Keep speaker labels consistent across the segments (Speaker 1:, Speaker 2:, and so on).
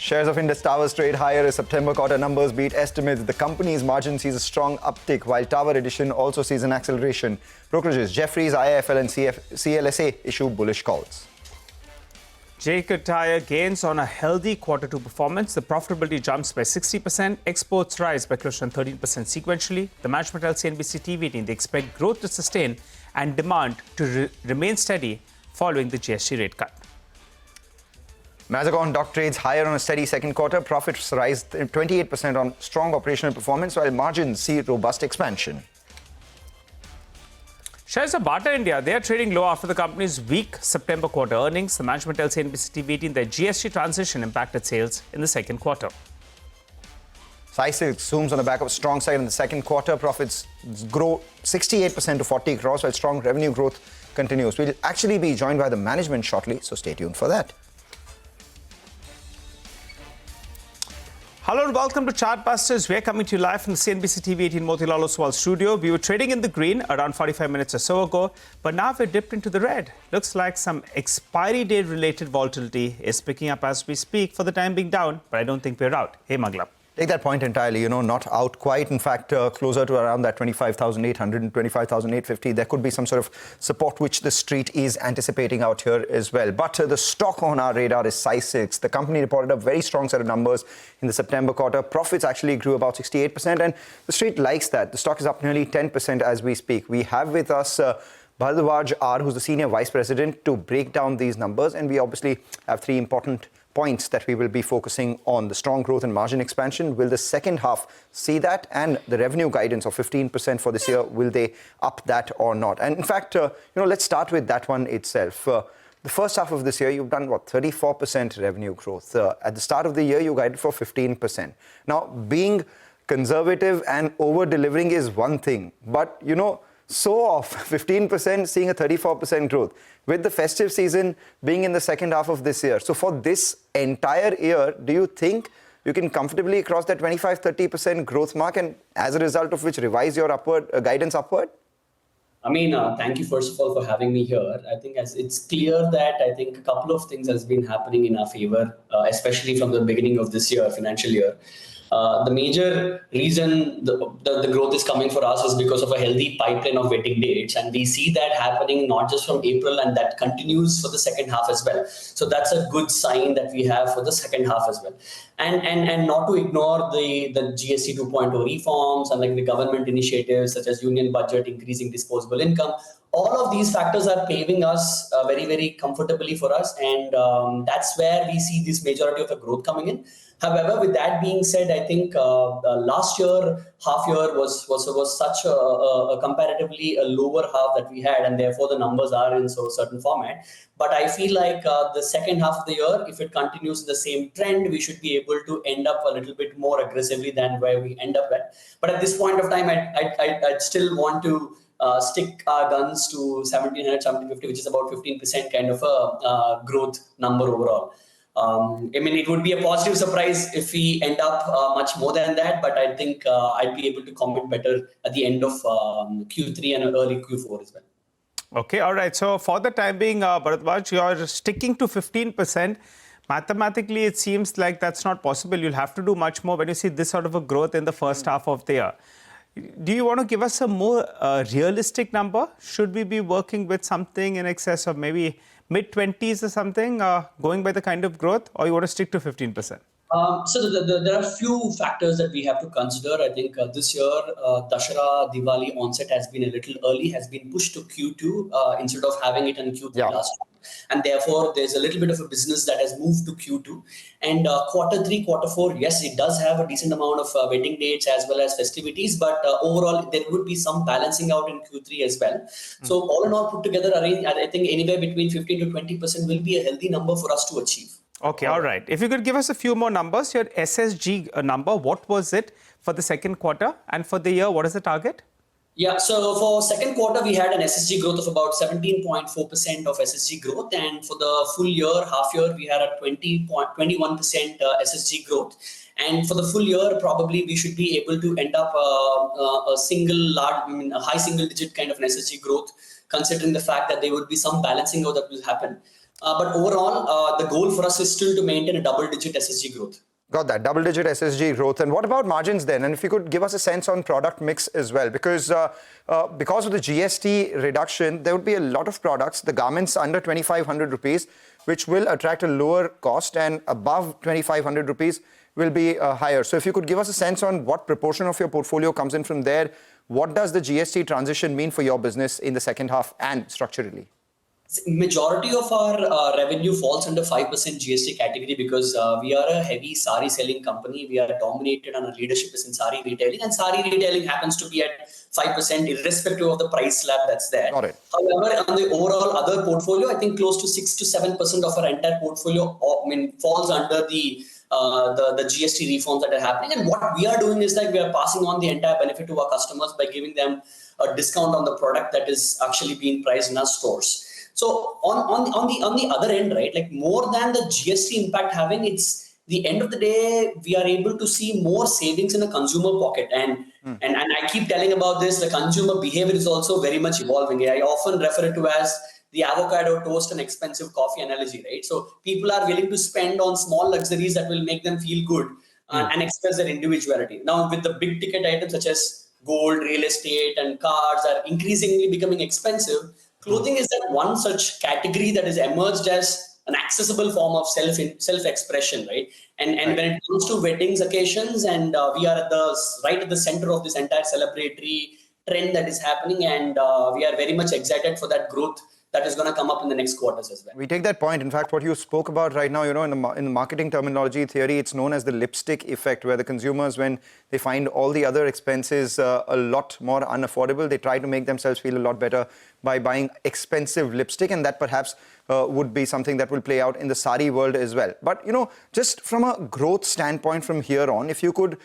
Speaker 1: Shares of Indus Towers trade higher as September quarter numbers beat estimates. The company's margin sees a strong uptick, while Tower Addition also sees an acceleration. Brokerages Jefferies, IIFL and CLSA issue bullish calls.
Speaker 2: Jacob Tire gains on a healthy Q2 performance. The profitability jumps by 60%. Exports rise by close to 13% sequentially. The management tells CNBC-TV18 they expect growth to sustain and demand to remain steady following the GST rate cut.
Speaker 1: Mazagon Dock trades higher on a steady second quarter. Profits rise 28% on strong operational performance, while margins see robust expansion.
Speaker 2: Shares of Bata India, they are trading low after the company's weak September quarter earnings. The management tells CNBC-TV18 that GST transition impacted sales in the second quarter.
Speaker 1: Sai Silks zooms on the back of a strong side in the second quarter. Profits grow 68% to 40 crores, while strong revenue growth continues. We'll actually be joined by the management shortly, so stay tuned for that.
Speaker 2: Hello and welcome to Chartbusters. We're coming to you live from the CNBC-TV18 Motilal Oswal studio. We were trading in the green around 45 minutes or so ago, but now we're dipped into the red. Looks like some expiry date related volatility is picking up as we speak. For the time being down, but I don't think we're out. Hey, Mangla.
Speaker 1: Take that point entirely, not out quite. In fact, closer to around that 25,800 and 25,850. There could be some sort of support which the street is anticipating out here as well. But the stock on our radar is Sai Silks. The company reported a very strong set of numbers in the September quarter. Profits actually grew about 68%, and the street likes that. The stock is up nearly 10% as we speak. We have with us Bajaj R, who's the Senior Vice President, to break down these numbers. And we obviously have three important points that we will be focusing on: the strong growth and margin expansion. Will the second half see that? And the revenue guidance of 15% for this year, will they up that or not? And in fact, let's start with that one itself. The first half of this year, you've done, 34% revenue growth. At the start of the year, you guided for 15%. Now, being conservative and over-delivering is one thing, but, so off 15%, seeing a 34% growth, with the festive season being in the second half of this year. So for this entire year, do you think you can comfortably cross that 25-30% growth mark, and as a result of which revise your guidance upward?
Speaker 3: Thank you first of all for having me here. I think it's clear that a couple of things has been happening in our favor, especially from the beginning of this year, financial year. The major reason the growth is coming for us is because of a healthy pipeline of wedding dates. And we see that happening not just from April, and that continues for the second half as well. So that's a good sign that we have for the second half as well. And not to ignore the GST 2.0 reforms and the government initiatives such as union budget, increasing disposable income. All of these factors are paving us very, very comfortably for us. And that's where we see this majority of the growth coming in. However, with that being said, I think last year, half year was such a comparatively a lower half that we had, and therefore the numbers are in so certain format. But I feel like the second half of the year, if it continues in the same trend, we should be able to end up a little bit more aggressively than where we end up at. But at this point of time, I'd still want to stick our guns to 1700, 1750, which is about 15% kind of a growth number overall. It would be a positive surprise if we end up much more than that, but I think I'd be able to comment better at the end of Q3 and early Q4 as well.
Speaker 2: Okay, all right. So for the time being, Bharadwaj, you're sticking to 15%. Mathematically, it seems like that's not possible. You'll have to do much more when you see this sort of a growth in the first half of the year. Do you want to give us a more realistic number? Should we be working with something in excess of maybe mid-20s or something, going by the kind of growth, or you want to stick to 15%?
Speaker 3: So there are a few factors that we have to consider. I think this year, Dussehra Diwali onset has been a little early, has been pushed to Q2 instead of having it in Q3 last year. And therefore, there's a little bit of a business that has moved to Q2. And Q3, Q4, yes, it does have a decent amount of wedding dates as well as festivities. But overall, there would be some balancing out in Q3 as well. So all in all put together, I think anywhere between 15 to 20% will be a healthy number for us to achieve.
Speaker 2: Okay, all right. If you could give us a few more numbers, your SSG number, what was it for the second quarter? And for the year, what is the target?
Speaker 3: Yeah, so for second quarter, we had an SSG growth of about 17.4% of SSG growth. And for the full year, half year, we had a 21% SSG growth. And for the full year, probably we should be able to end up a high single digit kind of an SSG growth, considering the fact that there would be some balancing out that will happen. But overall, the goal for us is still to maintain a double-digit SSG growth.
Speaker 1: Got that, double-digit SSG growth. And what about margins then? And if you could give us a sense on product mix as well, because of the GST reduction, there would be a lot of products, the garments under 2,500 rupees, which will attract a lower cost, and above 2,500 rupees will be higher. So if you could give us a sense on what proportion of your portfolio comes in from there, what does the GST transition mean for your business in the second half and structurally?
Speaker 3: Majority of our revenue falls under 5% GST category because we are a heavy sari selling company. We are dominated, and our leadership is in sari retailing, and sari retailing happens to be at 5% irrespective of the price slab that's there.
Speaker 1: Got it.
Speaker 3: However, on the overall other portfolio, I think close to 6 to 7% of our entire portfolio falls under the GST reforms that are happening. And what we are doing is that we are passing on the entire benefit to our customers by giving them a discount on the product that is actually being priced in our stores. So on the other end, right, like more than the GST impact having, it's the end of the day, we are able to see more savings in the consumer pocket. And I keep telling about this, the consumer behavior is also very much evolving. I often refer it to as the avocado toast and expensive coffee analogy, right? So people are willing to spend on small luxuries that will make them feel good and express their individuality. Now, with the big ticket items such as gold, real estate, and cars are increasingly becoming expensive, clothing is that one such category that has emerged as an accessible form of self-expression, right? And when it comes to weddings, occasions, and we are right at the center of this entire celebratory trend that is happening, and we are very much excited for that growth that is going to come up in the next quarters as well.
Speaker 1: We take that point. In fact, what you spoke about right now, in the marketing terminology theory, it's known as the lipstick effect, where the consumers, when they find all the other expenses a lot more unaffordable, they try to make themselves feel a lot better by buying expensive lipstick, and that perhaps would be something that will play out in the sari world as well. But, just from a growth standpoint from here on, if you could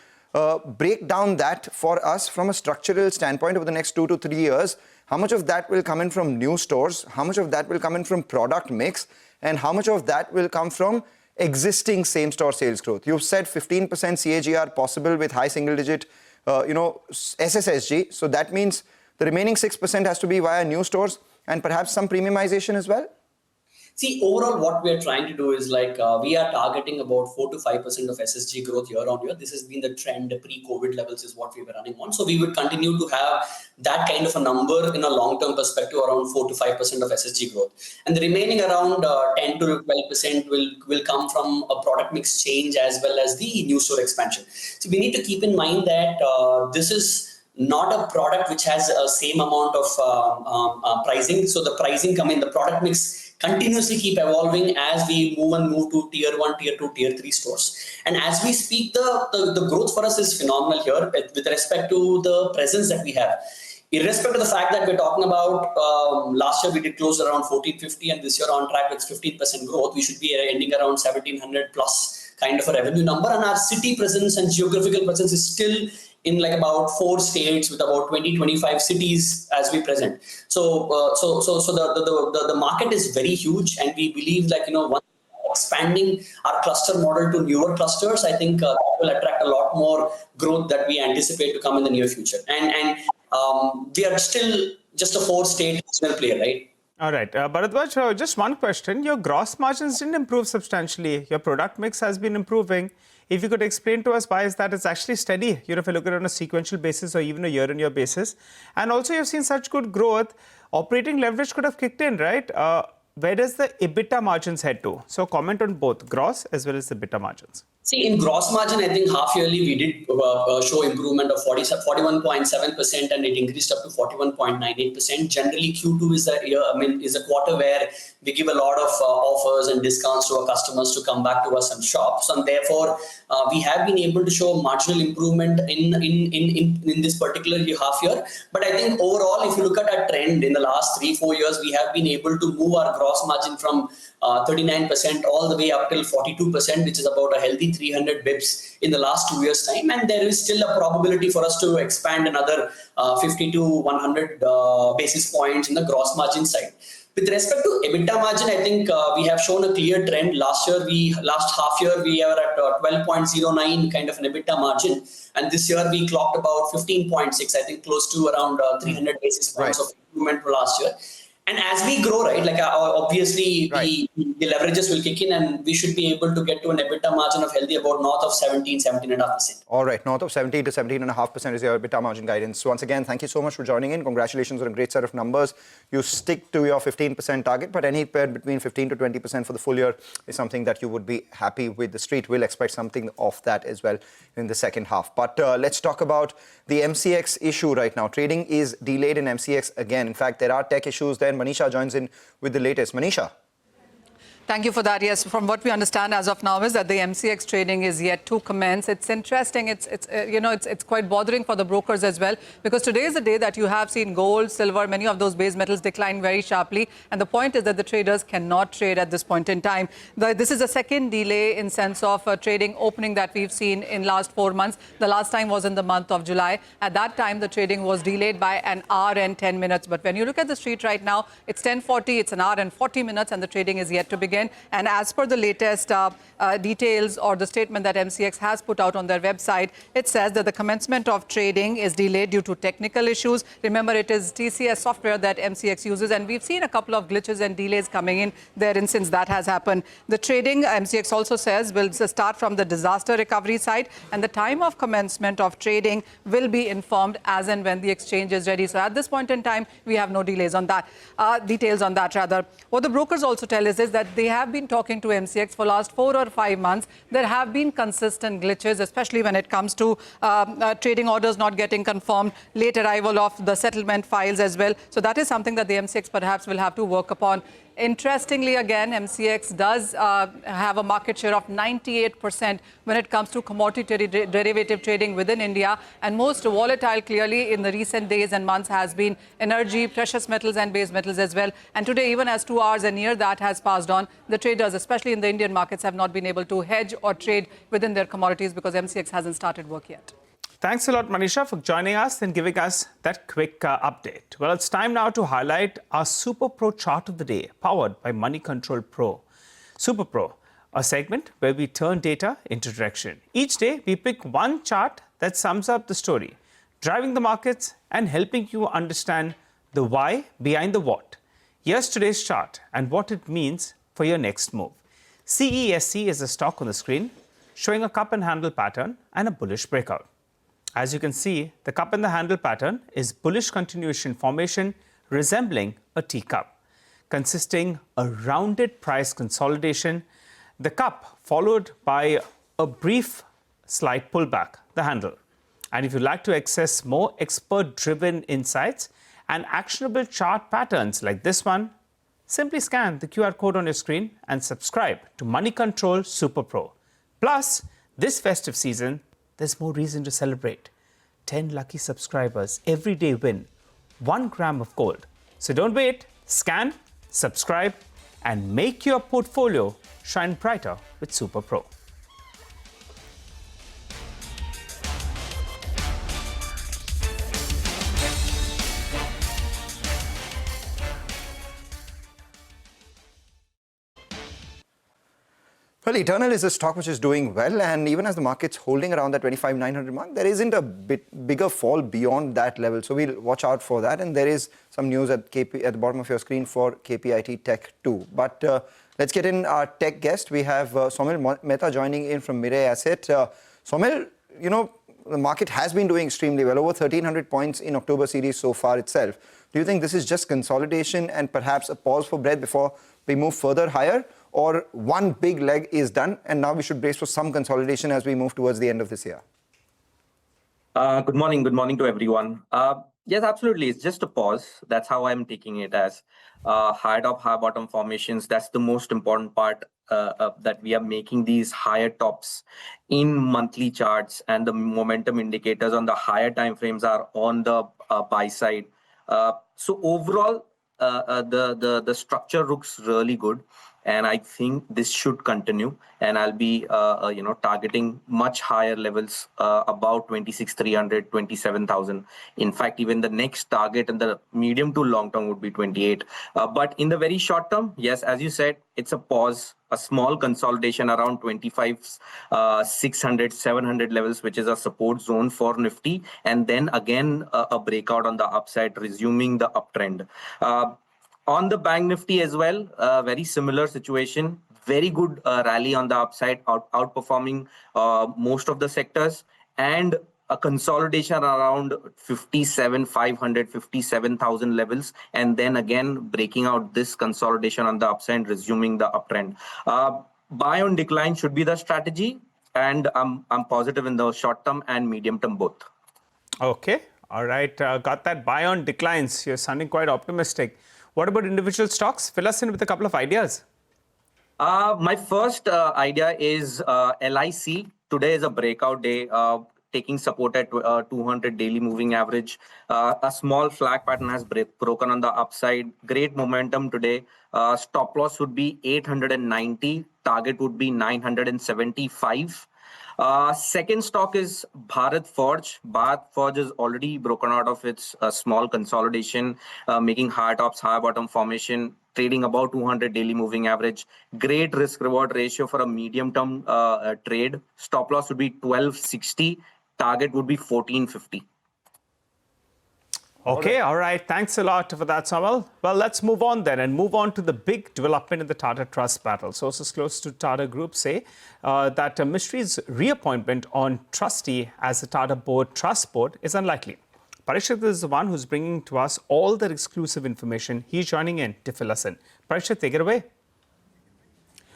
Speaker 1: break down that for us from a structural standpoint over the next 2 to 3 years, how much of that will come in from new stores? How much of that will come in from product mix? And how much of that will come from existing same-store sales growth? You've said 15% CAGR possible with high single-digit, SSSG. So that means the remaining 6% has to be via new stores and perhaps some premiumization as well?
Speaker 3: See, overall, what we are trying to do is we are targeting about 4 to 5% of SSG growth year on year. This has been the trend pre-COVID levels is what we were running on. So we would continue to have that kind of a number in a long-term perspective around 4 to 5% of SSG growth. And the remaining around 10 to 12% will come from a product mix change as well as the new store expansion. So we need to keep in mind that this is not a product which has a same amount of pricing. So the pricing the product mix continuously keep evolving as we move to tier 1, tier 2, tier 3 stores. And as we speak, the growth for us is phenomenal here with respect to the presence that we have. Irrespective of the fact that we're talking about last year we did close around 1450 and this year on track with 15% growth, we should be ending around 1700 plus kind of a revenue number. And our city presence and geographical presence is still in about 4 states with about 20-25 cities as we present. So the market is very huge, and we believe once expanding our cluster model to newer clusters, I think that will attract a lot more growth that we anticipate to come in the near future. And we are still just a 4-state regional player, right?
Speaker 2: All right. Bharadwaj, just one question. Your gross margins didn't improve substantially. Your product mix has been improving. If you could explain to us why is that it's actually steady, if you look at it on a sequential basis or even a year-on-year basis. And also you've seen such good growth, operating leverage could have kicked in, right? Where does the EBITDA margins head to? So comment on both gross as well as the EBITDA margins.
Speaker 3: See, in gross margin, I think half yearly we did show improvement of 41.7%, and it increased up to 41.98%. Generally, Q2 is a quarter where we give a lot of offers and discounts to our customers to come back to us and shop. So, and therefore, we have been able to show marginal improvement in this particular half year. But I think overall, if you look at our trend in the last 3-4 years, we have been able to move our gross margin from 39% all the way up till 42%, which is about a healthy 300 bips in the last 2 years' time. And there is still a probability for us to expand another 50 to 100 basis points in the gross margin side. With respect to EBITDA margin, I think we have shown a clear trend. Last half year, we were at 12.09 kind of an EBITDA margin. And this year, we clocked about 15.6, I think close to around 300 basis points of improvement for last year. And as we grow, right, like obviously
Speaker 1: Right.
Speaker 3: the leverages will kick in, and we should be able to get to an EBITDA margin of healthy about north of 17.5%.
Speaker 1: All right, north of 17 to 17.5% is your EBITDA margin guidance. Once again, thank you so much for joining in. Congratulations on a great set of numbers. You stick to your 15% target, but anywhere between 15 to 20% for the full year is something that you would be happy with. The street will expect something of that as well in the second half. But let's talk about the MCX issue right now. Trading is delayed in MCX again. In fact, there are tech issues there. Manisha joins in with the latest. Manisha.
Speaker 4: Thank you for that. Yes, from what we understand as of now is that the MCX trading is yet to commence. It's interesting. It's quite bothering for the brokers as well, because today is the day that you have seen gold, silver, many of those base metals decline very sharply. And the point is that the traders cannot trade at this point in time. This is a second delay in sense of trading opening that we've seen in last 4 months. The last time was in the month of July. At that time, the trading was delayed by an hour and 10 minutes. But when you look at the street right now, it's 10:40. It's an hour and 40 minutes, and the trading is yet to begin. And as per the latest details or the statement that MCX has put out on their website, it says that the commencement of trading is delayed due to technical issues. Remember, it is TCS software that MCX uses, and we've seen a couple of glitches and delays coming in therein since that has happened. The trading, MCX also says, will start from the disaster recovery side, and the time of commencement of trading will be informed as and when the exchange is ready. So at this point in time, we have no delays on that, details on that rather. What the brokers also tell us is that they have been talking to MCX for last 4 or 5 months. There have been consistent glitches, especially when it comes to trading orders not getting confirmed, late arrival of the settlement files as well. So that is something that the MCX perhaps will have to work upon. Interestingly, again, MCX does have a market share of 98% when it comes to commodity derivative trading within India. And most volatile, clearly, in the recent days and months has been energy, precious metals and base metals as well. And today, even as 2 hours and near that has passed on, the traders, especially in the Indian markets, have not been able to hedge or trade within their commodities because MCX hasn't started work yet.
Speaker 2: Thanks a lot, Manisha, for joining us and giving us that quick update. Well, it's time now to highlight our Super Pro chart of the day, powered by Money Control Pro. Super Pro, a segment where we turn data into direction. Each day, we pick one chart that sums up the story, driving the markets and helping you understand the why behind the what. Here's today's chart and what it means for your next move. CESC is the stock on the screen, showing a cup and handle pattern and a bullish breakout. As you can see, the cup and the handle pattern is bullish continuation formation resembling a teacup, consisting a rounded price consolidation, the cup followed by a brief slight pullback, the handle. And if you'd like to access more expert-driven insights and actionable chart patterns like this one, simply scan the QR code on your screen and subscribe to Money Control Super Pro. Plus, this festive season, there's more reason to celebrate. 10 lucky subscribers every day win 1 gram of gold. So don't wait, scan, subscribe, and make your portfolio shine brighter with Super Pro.
Speaker 1: Well, Eternal is a stock which is doing well, and even as the market's holding around the 25,900 mark, there isn't a bigger fall beyond that level. So we'll watch out for that. And there is some news at the bottom of your screen for KPIT Tech too. But let's get in our tech guest. We have Somil Mehta joining in from Mirae Asset. Somil, you know, the market has been doing extremely well, over 1,300 points in October series so far itself. Do you think this is just consolidation and perhaps a pause for breath before we move further higher? Or one big leg is done, and now we should brace for some consolidation as we move towards the end of this year?
Speaker 5: Good morning to everyone. Yes, absolutely. It's just a pause. That's how I'm taking it as high top, high bottom formations. That's the most important part, that we are making these higher tops in monthly charts, and the momentum indicators on the higher time frames are on the buy side. So overall, the structure looks really good. And I think this should continue, and I'll be, targeting much higher levels, about 26,300, 27,000. In fact, even the next target in the medium to long term would be 28. But in the very short term, yes, as you said, it's a pause, a small consolidation around 25,600, 700 levels, which is a support zone for Nifty, and then again a breakout on the upside, resuming the uptrend. On the bank Nifty as well, very similar situation. Very good rally on the upside, outperforming most of the sectors, and a consolidation around 57,500, 57,000 levels, and then again breaking out this consolidation on the upside, resuming the uptrend. Buy on decline should be the strategy, and I'm positive in the short term and medium term both.
Speaker 2: Okay. All right. Got that. Buy on declines. You're sounding quite optimistic. What about individual stocks? Fill us in with a couple of ideas.
Speaker 5: My first idea is LIC. Today is a breakout day, taking support at 200 daily moving average. A small flag pattern has broken on the upside. Great momentum today. Stop loss would be 890. Target would be 975. Second stock is Bharat Forge. Bharat Forge is already broken out of its small consolidation, making high tops, high bottom formation, trading about 200 daily moving average. Great risk reward ratio for a medium term trade. Stop loss would be 1260. Target would be 1450.
Speaker 2: Okay, all right. Thanks a lot for that, Samal. Well, let's move on then and move on to the big development in the Tata Trust battle. Sources close to Tata Group say that Mistry's reappointment on trustee as the Tata Trust Board is unlikely. Parishit is the one who's bringing to us all the exclusive information. He's joining in to fill us in. Parishit, take it away.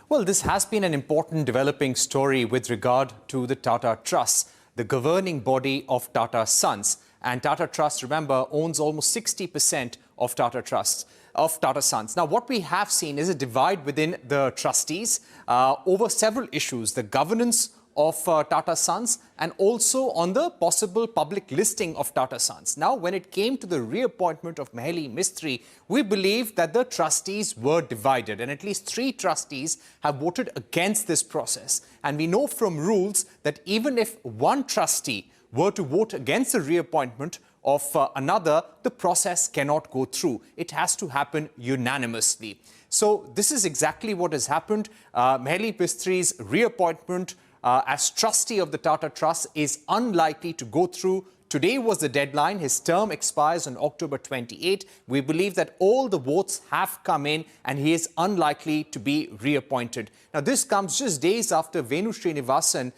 Speaker 6: Well, this has been an important developing story with regard to the Tata Trusts, the governing body of Tata Sons. And Tata Trust, remember, owns almost 60% of Tata Trusts, of Tata Sons. Now, what we have seen is a divide within the trustees over several issues, the governance of Tata Sons and also on the possible public listing of Tata Sons. Now, when it came to the reappointment of Maheli Mistry, we believe that the trustees were divided and at least 3 trustees have voted against this process. And we know from rules that even if one trustee were to vote against the reappointment of another, the process cannot go through. It has to happen unanimously. So this is exactly what has happened. Maheli Mistry's reappointment as trustee of the Tata Trust is unlikely to go through. Today was the deadline. His term expires on October 28. We believe that all the votes have come in and he is unlikely to be reappointed. Now, this comes just days after Venu Srinivasan,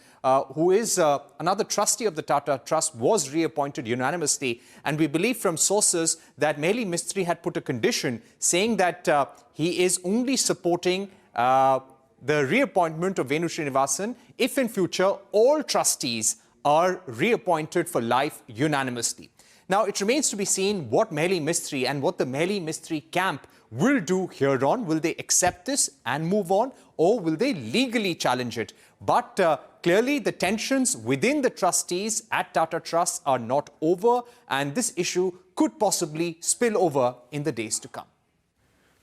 Speaker 6: who is another trustee of the Tata Trust, was reappointed unanimously. And we believe from sources that Maheli Mistry had put a condition saying that he is only supporting the reappointment of Venu Srinivasan if in future all trustees are reappointed for life unanimously. Now, it remains to be seen what Maheli Mistry and what the Maheli Mistry camp will do here on. Will they accept this and move on, or will they legally challenge it? But clearly, the tensions within the trustees at Tata Trust are not over, and this issue could possibly spill over in the days to come.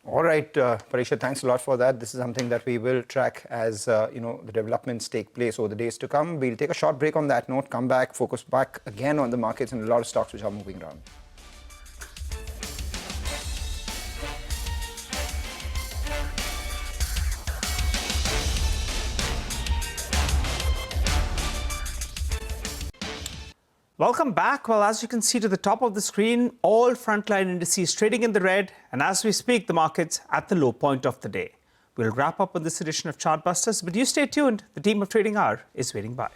Speaker 1: All right, Parishit, thanks a lot for that. This is something that we will track as the developments take place over the days to come. We'll take a short break on that note, come back, focus back again on the markets and a lot of stocks which are moving around.
Speaker 2: Welcome back. Well, as you can see to the top of the screen, all frontline indices trading in the red. And as we speak, the market's at the low point of the day. We'll wrap up on this edition of Chartbusters, but you stay tuned. The team of Trading Hour is waiting by.